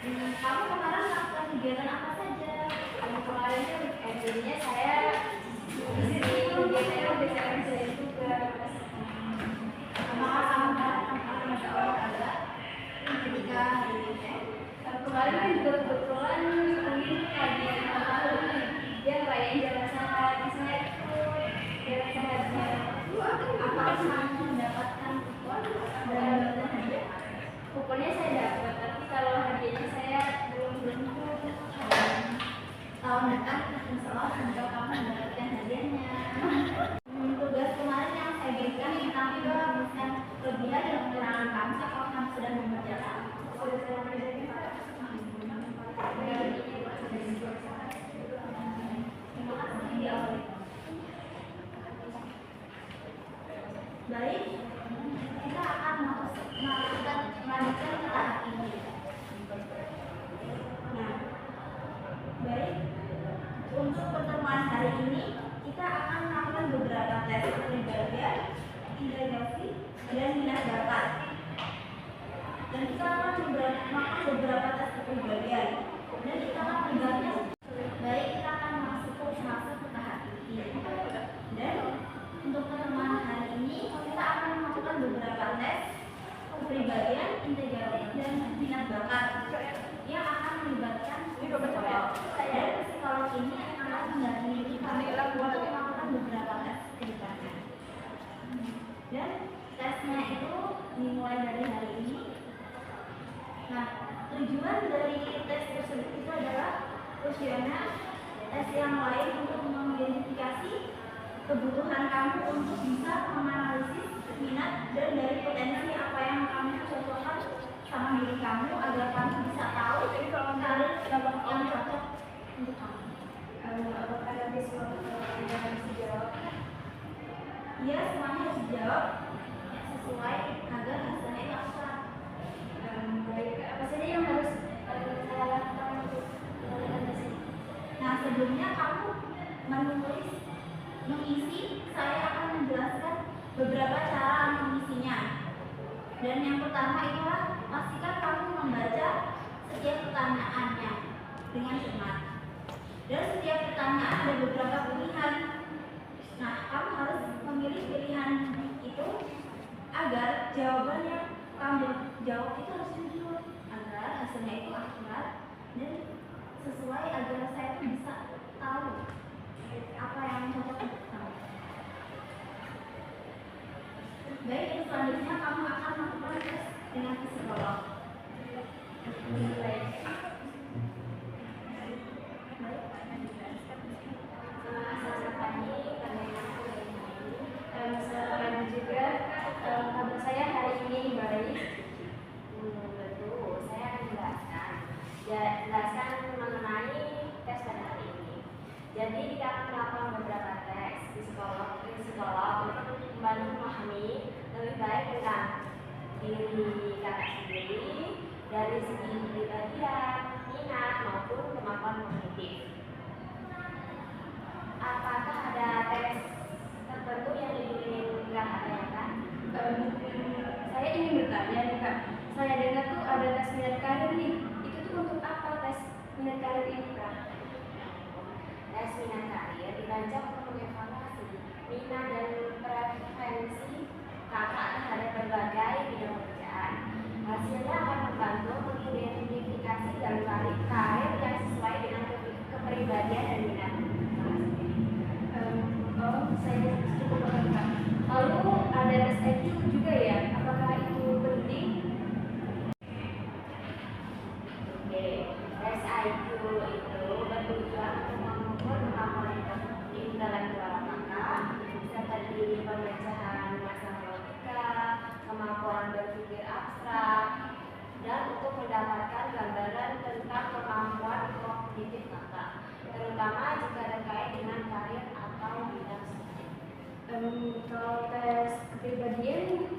Kamu kemarin melakukan kegiatan apa saja? Kemarin kan jadinya saya isi kegiatannya biasanya kerjain tugas. Masya Allah ada ketika hari ini. Kemarin kan juga kebetulan mungkin lagi tahu dia ngerayain jalan sehat, saya ikut jalan sehatnya. Apakah kamu mendapatkan kupon dan hadiah? Kuponnya saya dapat, tapi kalau hadiahnya saya belum tahun depan insya Allah semoga kamu mendapatkan hadiahnya. Tugas kemarin yang saya berikan tentang juga bukan kelebihan dan kekurangan kamu kalau kamu sudah mengerjakan. Sudah saya mengerjakan Pak. Terima kasih di awal. Baik, kita akan melanjutkan tahap ini. Nah, baik. Untuk pertemuan hari ini kita akan melakukan beberapa tes kepribadian, integrasi, dan minat bakat. Dan kita akan melakukan beberapa tes kepribadian. Dan kita akan membahasnya. Baik, kita akan masuk ke tahap ini. Dan untuk pertemuan hari ini kita akan melakukan beberapa tes kepribadian, integrasi, dan minat bakat yang akan melibatkan psikolog. Dan psikolog ini akan mendampingi kita untuk melakukan beberapa tes kepribadian. Dan tesnya itu dimulai dari hari ini. Nah, tujuan dari tes tersebut itu adalah kuesioner tes yang lain untuk mengidentifikasi kebutuhan kamu untuk bisa menganalisis minat dan dari potensi apa yang kamu cocokkan sama diri kamu agar kamu bisa tahu karir yang cocok untuk kamu. Apakah ada sesuatu yang harus dijawab? Iya, semuanya harus dijawab sesuai agar hasilnya itu akurat. Baik, apa saja yang harus saya lakukan untuk melakukan tes ini? Nah, sebelumnya kamu mengisi, saya akan menjelaskan beberapa cara mengisinya. Dan yang pertama itulah pastikan kamu membaca setiap pertanyaannya dengan cermat. Dan setiap pertanyaan ada beberapa pilihan. Nah, kamu harus memilih pilihan itu agar jawaban yang kamu jawab itu harus jujur agar hasilnya itu akurat dan sesuai agar saya bisa tahu apa yang cocok untuk kamu. Baik, selanjutnya kamu akan melakukan tes dengan psikolog. Baik. Selamat juga. Kabar saya hari ini baik. Betul, saya akan jelaskan mengenai tes pada hari ini. Jadi kita akan melakukan beberapa tes psikolog untuk membantu memahami lebih baik tentang diri kakak sendiri dari segi kepribadian, minat maupun kemampuan kognitif. Apakah ada tes tertentu yang ingin Kak tanyakan? Saya ingin bertanya nih Kak. Saya dengar tuh ada tes minat karir nih. Itu tuh untuk apa tes minat karir ini Kak? Tes minat karir dirancang untuk mengevaluasi minat dan preferensi kakak terhadap berbagai bidang pekerjaan. Hasilnya akan membantu mengidentifikasi jalur karir yang sesuai dengan kepribadian dan minat. Saya cukup paham. Lalu ada tes IQ juga ya? Apakah itu penting? Oke, tes IQ itu bertujuan untuk mengukur kemampuan intelektual kakak, seperti pemecahan masalah logika, kemampuan berpikir abstrak, dan untuk mendapatkan gambaran tentang kemampuan kognitif kakak, terutama jika terkait dengan karir atau bidang studi. Kalau tes kepribadian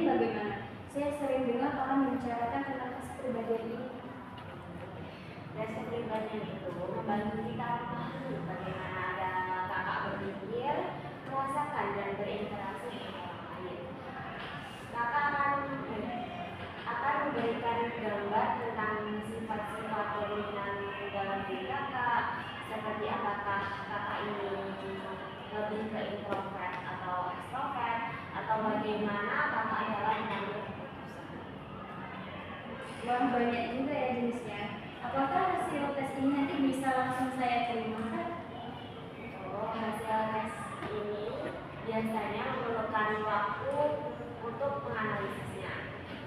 bagaimana? Saya sering dengar orang membicarakan tentang tes kepribadian ini. Tes kepribadian itu membantu kita memahami bagaimana kakak berpikir, merasakan dan berinteraksi dengan orang lain. Kakak akan memberikan gambar tentang sifat-sifat dominan dalam diri kakak, seperti apakah kakak ini lebih ke introvert atau extrovert, atau bagaimana kakak dalam mengambil keputusan. Wah, banyak juga ya jenisnya. Apakah hasil tes ini nanti bisa langsung saya terima kan? Oh, hasil tes ini biasanya memerlukan waktu untuk menganalisisnya.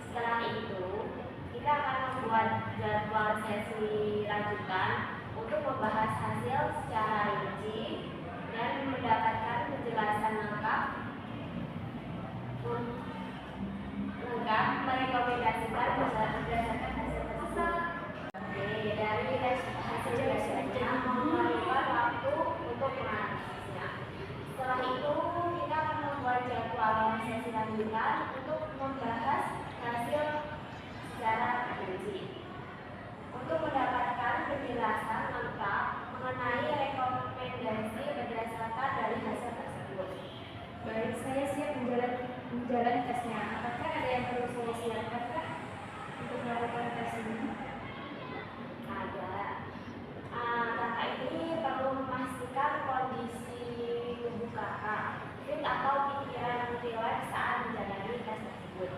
Setelah itu, kita akan membuat jadwal sesi lanjutan untuk membahas hasil secara rinci dan mendapatkan penjelasan lengkap merekomendasikan berdasarkan hasil tersebut. Oke, dari hasil tesnya memerlukan waktu untuk menganalisisnya. Setelah itu, kita akan membuat jadwal sesi lanjutan untuk membahas hasil secara rinci. Untuk mendapatkan penjelasan lengkap mengenai rekomendasi berdasarkan dari hasil tersebut. Baik, saya siap menjalani tesnya. Apakah ada yang perlu saya siapkan Kak untuk melakukan tes ini? Ada. Kakak ini perlu memastikan kondisi tubuh kakak, fit atau pikiran rileks saat menjalani tes tersebut.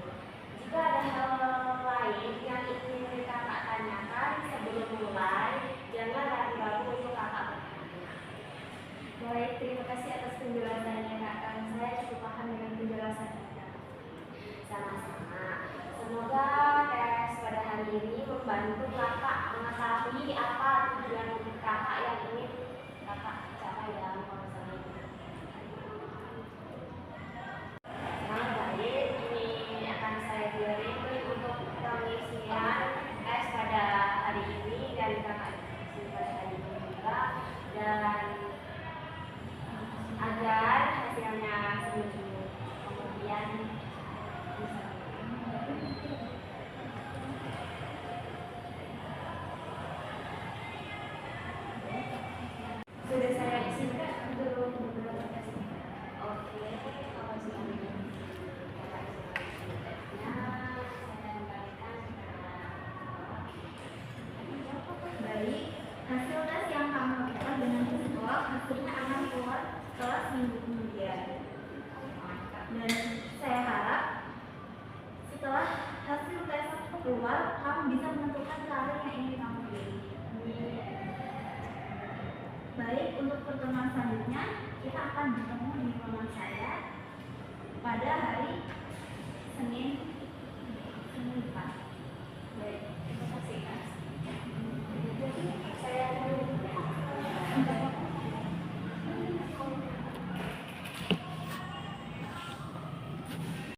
Jika ada hal lain yang ingin kakak tanyakan sebelum mulai, jangan ragu-ragu untuk kakak bertanya. Baik, terima kasih atas penjelasannya Kak. Saya cukup paham dengan penjelasan Kakak. Sama-sama. Semoga tes pada hari ini membantu kakak mengetahui apa tujuan kakak yang ingin kakak capai dalam konseling. Nah, baik, ini akan saya beri untuk pengisian tes pada hari ini dan kakak isi pada hari ini juga, dan agar hasilnya seminggu kemudian bisa. Sudah saya isi Kak untuk beberapa tes ini. Oke, kalau sudah Baik, hasil tes yang kamu lakukan dengan psikolog hasilnya akan keluar setelah seminggu kemudian. Dan saya harap setelah hasil tes keluar, kamu bisa menentukan karir yang ingin kamu pilih. Baik, untuk pertemuan selanjutnya kita akan bertemu di ruangan saya pada hari Senin depan.